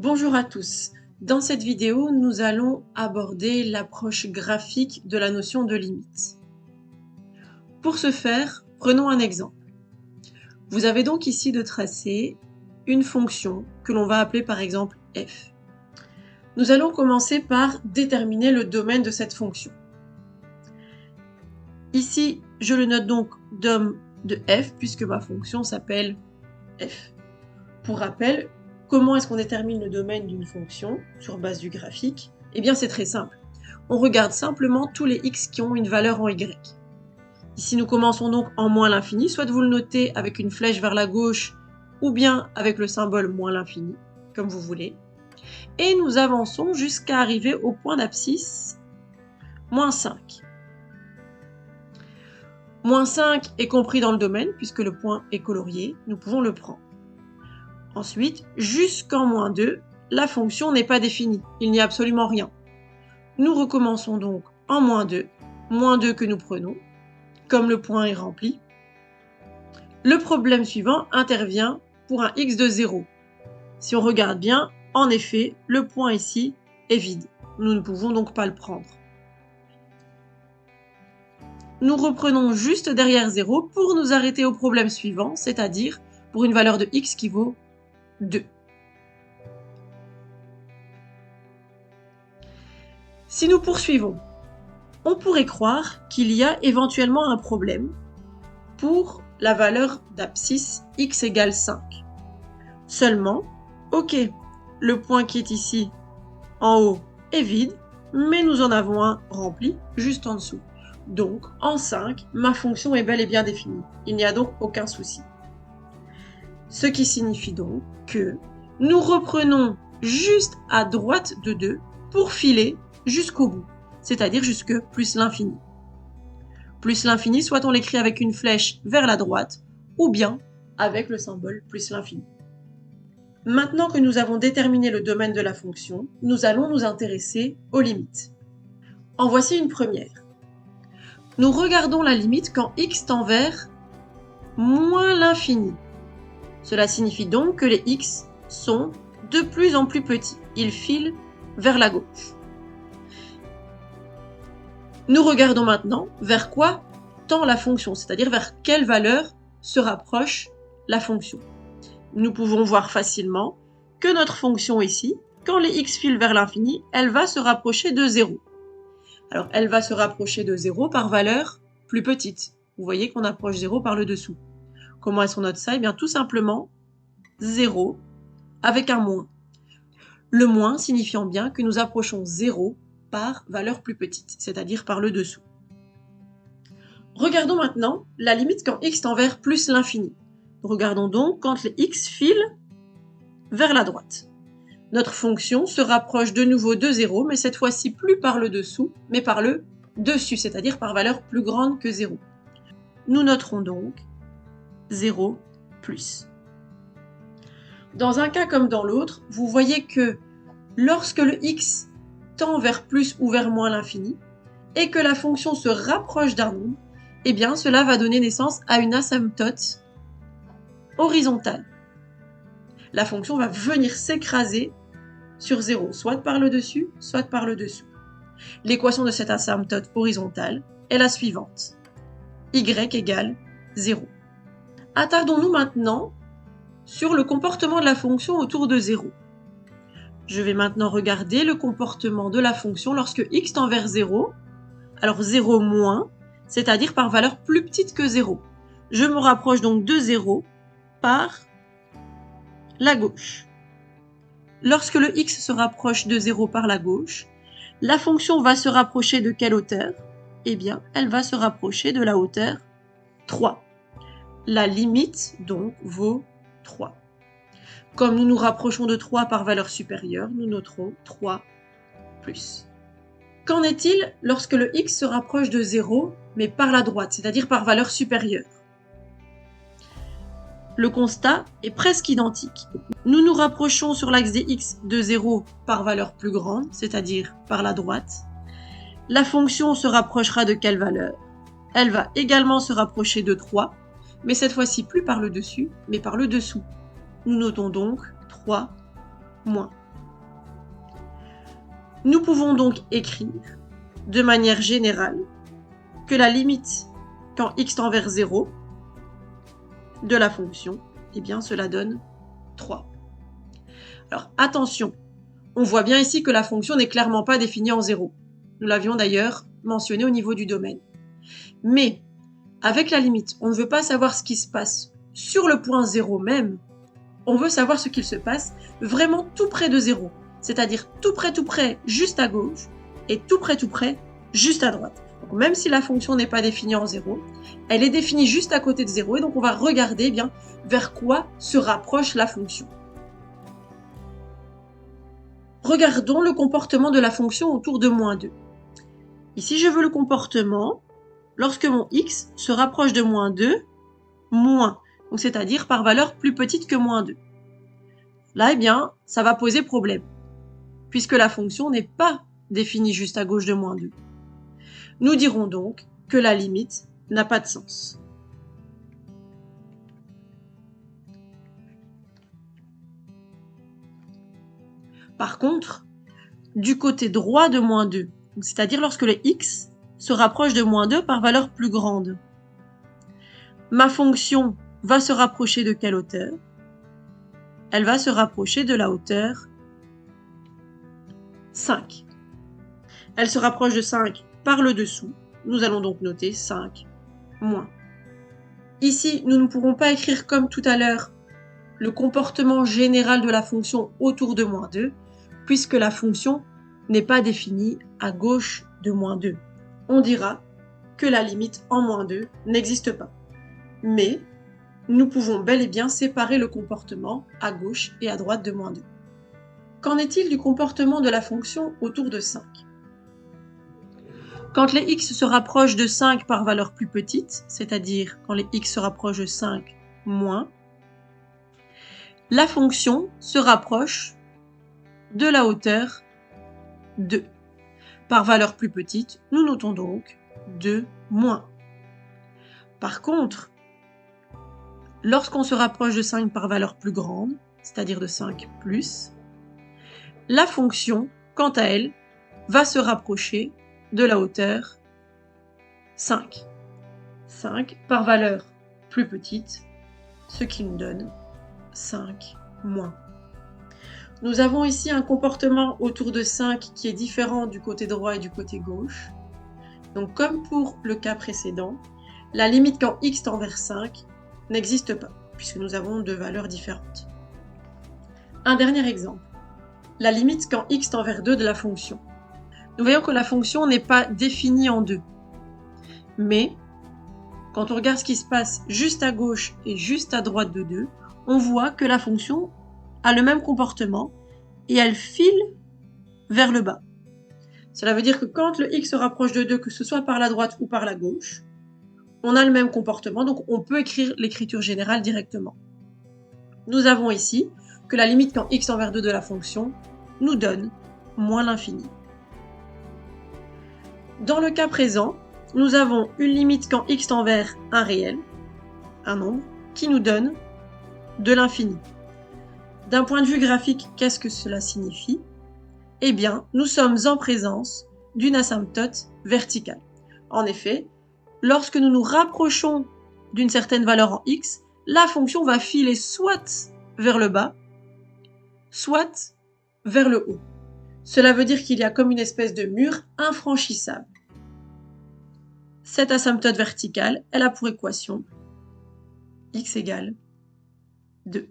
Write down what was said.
Bonjour à tous. Dans cette vidéo, nous allons aborder l'approche graphique de la notion de limite. Pour ce faire, prenons un exemple. Vous avez donc ici de tracer une fonction que l'on va appeler par exemple f. Nous allons commencer par déterminer le domaine de cette fonction. Ici, je le note donc dom de f puisque ma fonction s'appelle f. Pour rappel, comment est-ce qu'on détermine le domaine d'une fonction sur base du graphique? Eh bien, c'est très simple. On regarde simplement tous les x qui ont une valeur en y. Ici, nous commençons donc en moins l'infini, soit vous le notez avec une flèche vers la gauche ou bien avec le symbole moins l'infini, comme vous voulez. Et nous avançons jusqu'à arriver au point d'abscisse moins 5. Moins 5 est compris dans le domaine, puisque le point est colorié, nous pouvons le prendre. Ensuite, jusqu'en moins 2, la fonction n'est pas définie, il n'y a absolument rien. Nous recommençons donc en moins 2 que nous prenons, comme le point est rempli. Le problème suivant intervient pour un x de 0. Si on regarde bien, en effet, le point ici est vide. Nous ne pouvons donc pas le prendre. Nous reprenons juste derrière 0 pour nous arrêter au problème suivant, c'est-à-dire pour une valeur de x qui vaut 2. Si nous poursuivons, on pourrait croire qu'il y a éventuellement un problème pour la valeur d'abscisse x égale 5. Seulement, ok, le point qui est ici en haut est vide, mais nous en avons un rempli juste en dessous. Donc, en 5, ma fonction est bel et bien définie. Il n'y a donc aucun souci. Ce qui signifie donc que nous reprenons juste à droite de 2 pour filer jusqu'au bout, c'est-à-dire jusque plus l'infini. Plus l'infini, soit on l'écrit avec une flèche vers la droite, ou bien avec le symbole plus l'infini. Maintenant que nous avons déterminé le domaine de la fonction, nous allons nous intéresser aux limites. En voici une première. Nous regardons la limite quand x tend vers moins l'infini. Cela signifie donc que les x sont de plus en plus petits. Ils filent vers la gauche. Nous regardons maintenant vers quoi tend la fonction, c'est-à-dire vers quelle valeur se rapproche la fonction. Nous pouvons voir facilement que notre fonction ici, quand les x filent vers l'infini, elle va se rapprocher de 0. Alors, elle va se rapprocher de 0 par valeur plus petite. Vous voyez qu'on approche 0 par le dessous. Comment est-ce qu'on note ça? Eh bien, tout simplement 0 avec un moins. Le moins signifiant bien que nous approchons 0 par valeur plus petite, c'est-à-dire par le dessous. Regardons maintenant la limite quand x tend vers plus l'infini. Regardons donc quand les x filent vers la droite. Notre fonction se rapproche de nouveau de 0, mais cette fois-ci plus par le dessous, mais par le dessus, c'est-à-dire par valeur plus grande que 0. Nous noterons donc 0 plus. Dans un cas comme dans l'autre, vous voyez que lorsque le x tend vers plus ou vers moins l'infini, et que la fonction se rapproche d'un nombre, eh bien cela va donner naissance à une asymptote horizontale. La fonction va venir s'écraser sur 0, soit par le dessus, soit par le dessous. L'équation de cette asymptote horizontale est la suivante. Y égale 0. Attardons-nous maintenant sur le comportement de la fonction autour de 0. Je vais maintenant regarder le comportement de la fonction lorsque x tend vers 0. Alors 0 moins, c'est-à-dire par valeur plus petite que 0. Je me rapproche donc de 0 par la gauche. Lorsque le x se rapproche de 0 par la gauche, la fonction va se rapprocher de quelle hauteur? Eh bien, elle va se rapprocher de la hauteur 3. La limite, donc, vaut 3. Comme nous nous rapprochons de 3 par valeur supérieure, nous noterons 3 plus. Qu'en est-il lorsque le x se rapproche de 0, mais par la droite, c'est-à-dire par valeur supérieure? Le constat est presque identique. Nous nous rapprochons sur l'axe des x de 0 par valeur plus grande, c'est-à-dire par la droite. La fonction se rapprochera de quelle valeur? Elle va également se rapprocher de 3, mais cette fois-ci plus par le dessus, mais par le dessous. Nous notons donc 3 moins. Nous pouvons donc écrire de manière générale que la limite quand x tend vers 0 de la fonction, eh bien cela donne 3. Alors attention, on voit bien ici que la fonction n'est clairement pas définie en 0. Nous l'avions d'ailleurs mentionné au niveau du domaine. Mais avec la limite, on ne veut pas savoir ce qui se passe sur le point 0 même, on veut savoir ce qu'il se passe vraiment tout près de 0, c'est-à-dire tout près, juste à gauche, et tout près, juste à droite. Donc, même si la fonction n'est pas définie en 0, elle est définie juste à côté de 0, et donc on va regarder bien vers quoi se rapproche la fonction. Regardons le comportement de la fonction autour de moins 2. Ici, je veux le comportement lorsque mon x se rapproche de moins 2, moins, donc c'est-à-dire par valeur plus petite que moins 2. Là, eh bien, ça va poser problème, puisque la fonction n'est pas définie juste à gauche de moins 2. Nous dirons donc que la limite n'a pas de sens. Par contre, du côté droit de moins 2, c'est-à-dire lorsque le x se rapproche de moins 2 par valeur plus grande, ma fonction va se rapprocher de quelle hauteur? Elle va se rapprocher de la hauteur 5. Elle se rapproche de 5 par le dessous. Nous allons donc noter 5 moins. Ici, nous ne pourrons pas écrire comme tout à l'heure le comportement général de la fonction autour de moins 2, puisque la fonction n'est pas définie à gauche de moins 2. On dira que la limite en moins 2 n'existe pas. Mais nous pouvons bel et bien séparer le comportement à gauche et à droite de moins 2. Qu'en est-il du comportement de la fonction autour de 5? Quand les x se rapprochent de 5 par valeur plus petite, c'est-à-dire quand les x se rapprochent de 5 moins, la fonction se rapproche de la hauteur 2. Par valeur plus petite, nous notons donc 2 moins. Par contre, lorsqu'on se rapproche de 5 par valeur plus grande, c'est-à-dire de 5 plus, la fonction, quant à elle, va se rapprocher de la hauteur 5. 5 par valeur plus petite, ce qui nous donne 5 moins. Nous avons ici un comportement autour de 5 qui est différent du côté droit et du côté gauche. Donc comme pour le cas précédent, la limite quand x tend vers 5 n'existe pas, puisque nous avons deux valeurs différentes. Un dernier exemple. La limite quand x tend vers 2 de la fonction. Nous voyons que la fonction n'est pas définie en 2. Mais, quand on regarde ce qui se passe juste à gauche et juste à droite de 2, on voit que la fonction a le même comportement et elle file vers le bas. Cela veut dire que quand le x se rapproche de 2, que ce soit par la droite ou par la gauche, on a le même comportement, donc on peut écrire l'écriture générale directement. Nous avons ici que la limite quand x tend vers 2 de la fonction nous donne moins l'infini. Dans le cas présent, nous avons une limite quand x tend vers un réel, un nombre, qui nous donne de l'infini. D'un point de vue graphique, qu'est-ce que cela signifie? Eh bien, nous sommes en présence d'une asymptote verticale. En effet, lorsque nous nous rapprochons d'une certaine valeur en x, la fonction va filer soit vers le bas, soit vers le haut. Cela veut dire qu'il y a comme une espèce de mur infranchissable. Cette asymptote verticale, elle a pour équation x égale 2.